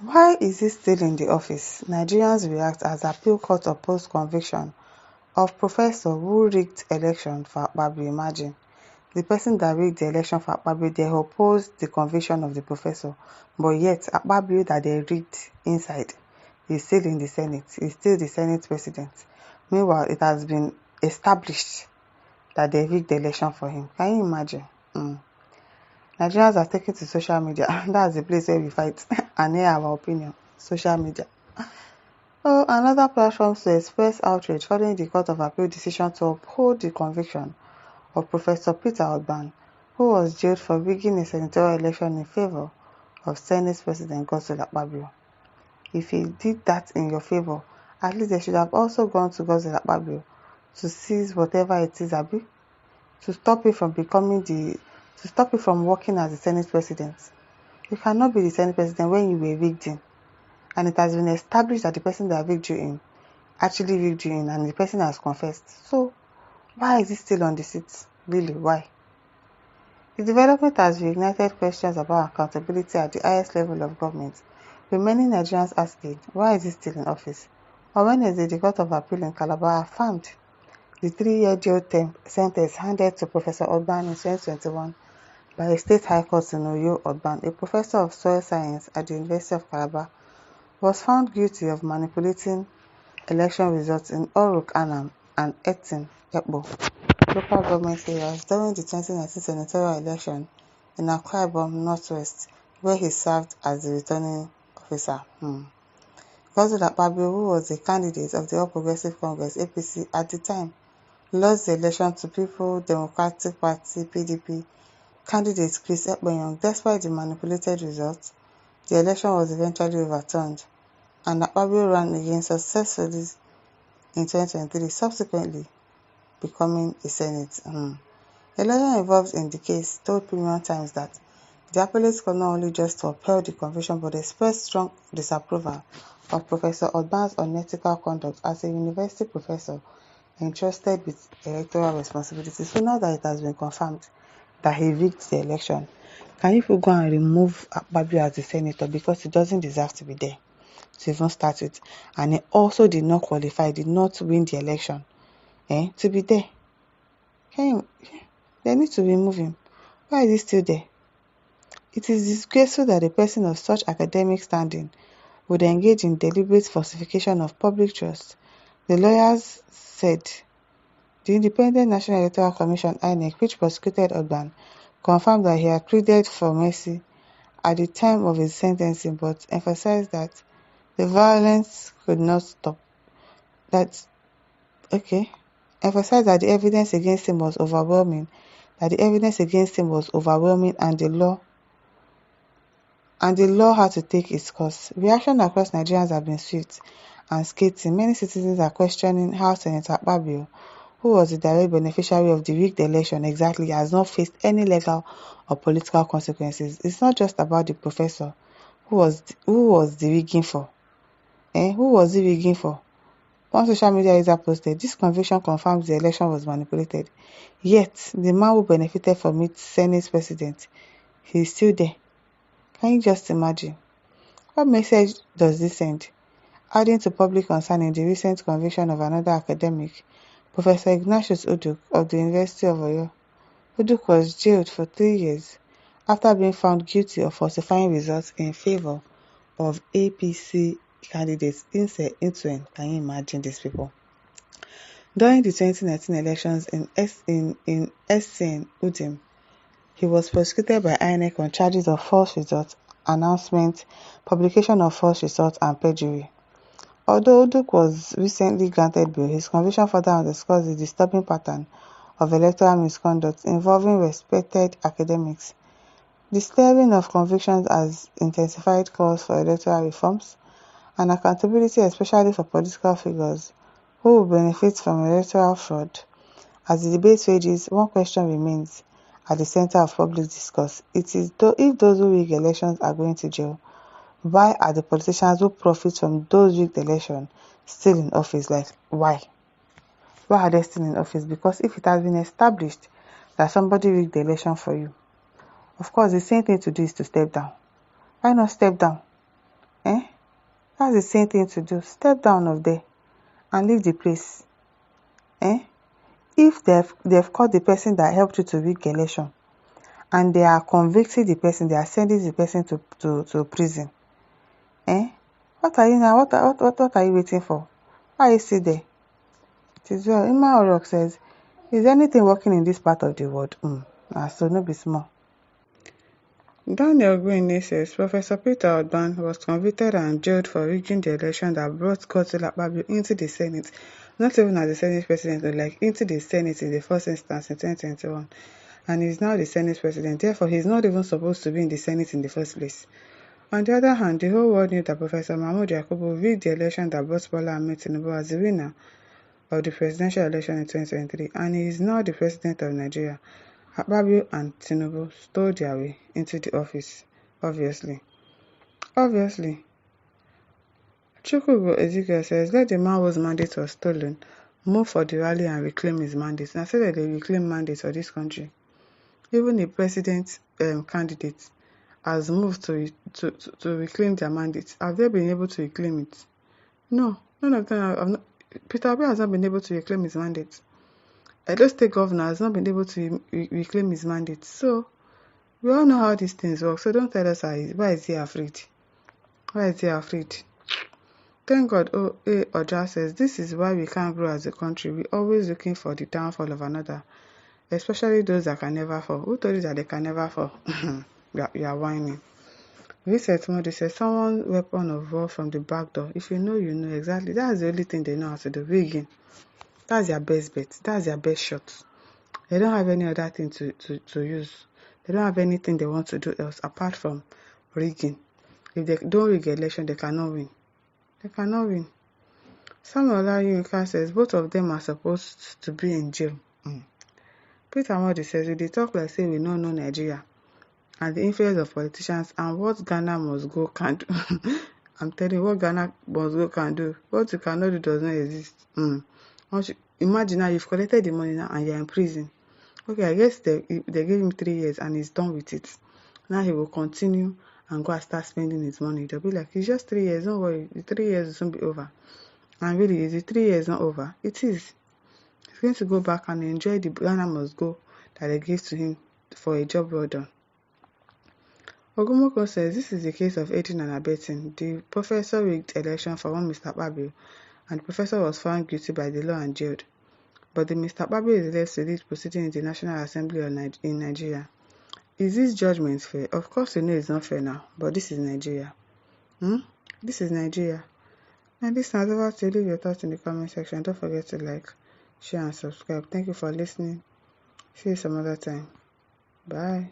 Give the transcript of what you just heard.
Why is he still in the office? Nigerians react as appeal court opposed conviction of professor who rigged election for Akpabio. Imagine, the person that rigged the election for Akpabio, they opposed the conviction of the professor, but yet Akpabio that they rigged inside is still in the Senate, is still the Senate president. Meanwhile, it has been established that they rigged the election for him. Can you imagine? Nigerians are taken to social media. That's the place where we fight and hear our opinion. Social media. Oh, another platform to express outrage following the Court of Appeal decision to uphold the conviction of Professor Peter Ogban, who was jailed for rigging a senatorial election in favor of Senate President Godswill Akpabio. If he did that in your favor, at least they should have also gone to Godswill Akpabio to seize whatever it is, Abi, to stop it from working as the Senate President. You cannot be the Senate President when you were rigged in, and it has been established that the person that rigged you in actually rigged you in, and the person has confessed. So why is he still on the seat? Really, why? The development has reignited questions about accountability at the highest level of government, with many Nigerians asking, why is he still in office? On Wednesday, the Court of Appeal in Calabar affirmed the 3-year jail sentence handed to Professor Ogban in 2021 by a state high court in Oyo. Ogban, a professor of soil science at the University of Calabar, was found guilty of manipulating election results in Oruk Anam and Etin Ekpo local government areas during the 2019 senatorial election in Akpabio Northwest, where he served as the returning officer. Godswill Akpabio, who was a candidate of the All Progressive Congress (APC) at the time, lost the election to People Democratic Party (PDP) candidate Chris Ekpenyong. Despite the manipulated results, the election was eventually overturned, and Akpabio ran again successfully in 2023, subsequently becoming a Senate. A lawyer involved in the case told Premium Times that the appellate court not only just upheld the conviction but expressed strong disapproval of Professor Ogban's unethical conduct as a university professor entrusted with electoral responsibilities. So now that it has been confirmed that he rigged the election, can you go and remove Akpabio as the senator because he doesn't deserve to be there to even start with, and he also did not qualify, did not win the election to be there? They need to remove him. Why is he still there? It is disgraceful that a person of such academic standing would engage in deliberate falsification of public trust, the lawyers said. The Independent National Electoral Commission (INEC), which prosecuted Ogban, confirmed that he had pleaded for mercy at the time of his sentencing, but emphasized that the violence could not stop. Emphasized that the evidence against him was overwhelming, and the law had to take its course. Reaction across Nigerians have been swift and scathing. Many citizens are questioning how Senator Akpabio, who was the direct beneficiary of the rigged election, exactly has not faced any legal or political consequences. It's not just about the professor. Who was the rigging for? Who was he rigging for? One social media user posted, "This conviction confirms the election was manipulated. Yet, the man who benefited from it, Senate President, he is still there." Can you just imagine? What message does this send? Adding to public concern in the recent conviction of another academic, Professor Ignatius Uduk of the University of Oyo. Uduk was jailed for 3 years after being found guilty of falsifying results in favor of APC candidates Intuen. Can you imagine these people? During the 2019 elections in SCN Udim, he was prosecuted by INEC on charges of false results announcement, publication of false results, and perjury. Although Uduk was recently granted bail, his conviction further underscores the disturbing pattern of electoral misconduct involving respected academics. The stirring of convictions has intensified calls for electoral reforms and accountability, especially for political figures who will benefit from electoral fraud. As the debate rages, one question remains at the center of public discourse. It is if those who rig elections are going to jail, why are the politicians who profit from those rigged elections still in office? Why? Why are they still in office? Because if it has been established that somebody rigged the election for you, of course the same thing to do is to step down. Why not step down? That's the same thing to do. Step down of there and leave the place. If they've caught the person that helped you to rig election and they are convicting the person, they are sending the person to prison. What are you now? What are you waiting for? Why are you still there? It is well. Ima Orok says, is anything working in this part of the world? So no be small. Daniel Green says Professor Peter Odban was convicted and jailed for rigging the election that brought Godswill Akpabio into the Senate, not even as the Senate president, but like into the Senate in the first instance in 2021, and he is now the Senate president. Therefore, he is not even supposed to be in the Senate in the first place. On the other hand, the whole world knew that Professor Mahmoud Yakubu rigged the election that brought Bola Ahmed Tinubu as the winner of the presidential election in 2023, and he is now the president of Nigeria. Akpabio and Tinubu stole their way into the office, obviously. Chukwugo Ezekiel says, let the man whose mandate was stolen move for the rally and reclaim his mandate. Now, say that they reclaim mandate for this country. Even the president candidate has moved to reclaim their mandate. Have they been able to reclaim it? No, none of them have not. Peter Obi has not been able to reclaim his mandate. Edo State Governor has not been able to reclaim his mandate. So, we all know how these things work. So, don't tell us why is he afraid. Why is he afraid? Thank God, Oja says, this is why we can't grow as a country. We're always looking for the downfall of another, especially those that can never fall. Who told you that they can never fall? you are whining. Vincent Modi says, someone weapon of war from the back door. If you know, you know exactly. That's the only thing they know how to do. Rigging. That's their best bet. That's their best shot. They don't have any other thing to use. They don't have anything they want to do else apart from rigging. If they don't rig election, they cannot win. They cannot win. Samuel Olayinka says both of them are supposed to be in jail. Peter Modi says, we dey talk like say we no know Nigeria and the influence of politicians and what Ghana must go can do. I'm telling you, what Ghana must go can do. What you cannot do does not exist. Imagine now you've collected the money now and you're in prison. Okay, I guess they gave him 3 years and he's done with it. Now he will continue and go and start spending his money. They'll be like, it's just 3 years, don't worry, the 3 years will soon be over. And really, is the 3 years not over? It is. He's going to go back and enjoy the Ghana must go that they gave to him for a job well done. Ogumoko says this is the case of aiding and abetting. The professor rigged election for one Mr. Akpabio, and the professor was found guilty by the law and jailed. But the Mr. Akpabio is left to lead proceedings in the National Assembly in Nigeria. Is this judgment fair? Of course, you know it's not fair now, but this is Nigeria. This is Nigeria. And this is over to leave your thoughts in the comment section. Don't forget to like, share, and subscribe. Thank you for listening. See you some other time. Bye.